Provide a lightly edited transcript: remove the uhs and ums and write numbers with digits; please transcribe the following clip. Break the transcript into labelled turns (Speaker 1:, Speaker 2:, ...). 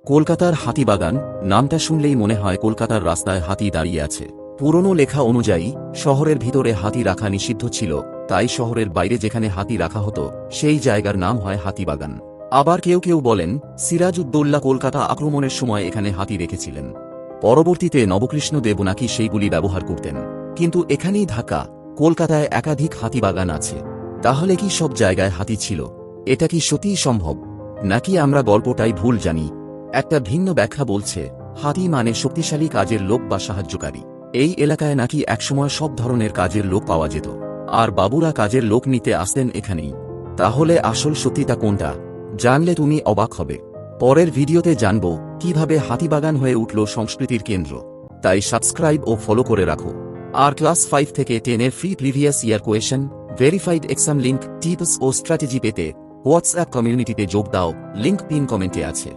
Speaker 1: কলকাতার হাতিবাগান নামটা শুনলেই মনে হয় কলকাতার রাস্তায় হাতি দাঁড়িয়ে আছে। পুরনো লেখা অনুযায়ী শহরের ভিতরে হাতি রাখা নিষিদ্ধ ছিল, তাই শহরের বাইরে যেখানে হাতি রাখা হতো সেই জায়গার নাম হয় হাতিবাগান। আবার কেউ কেউ বলেন সিরাজউদ্দৌলা কলকাতা আক্রমণের সময় এখানে হাতি রেখেছিলেন। পরবর্তীতে নবকৃষ্ণদেব নাকি সেইগুলি ব্যবহার করতেন। কিন্তু এখানেই ঢাকা, কলকাতায় একাধিক হাতিবাগান আছে। তাহলে কি সব জায়গায় হাতি ছিল? এটা কি সত্যিই সম্ভব, নাকি আমরা গল্পটাই ভুল জানি? একটা ভিন্ন ব্যাখ্যা বলছে হাতি মানে শক্তিশালী কাজের লোক বা সাহায্যকারী। এই এলাকায় নাকি একসময় সব ধরনের কাজের লোক পাওয়া যেত, আর বাবুরা কাজের লোক নিতে আসতেন এখানেই। তাহলে আসল সত্যিটা কোনটা? জানলে তুমি অবাক হবে। পরের ভিডিওতে জানব কিভাবে হাতিবাগান হয়ে উঠল সংস্কৃতির কেন্দ্র। তাই সাবস্ক্রাইব ও ফলো করে রাখো। আর ক্লাস 5 থেকে 10 এর free previous year question, verified exam link, tips ও স্ট্র্যাটেজি পেতে হোয়াটসঅ্যাপ কমিউনিটিতে যোগ দাও, লিঙ্ক পিন কমেন্টে আছে।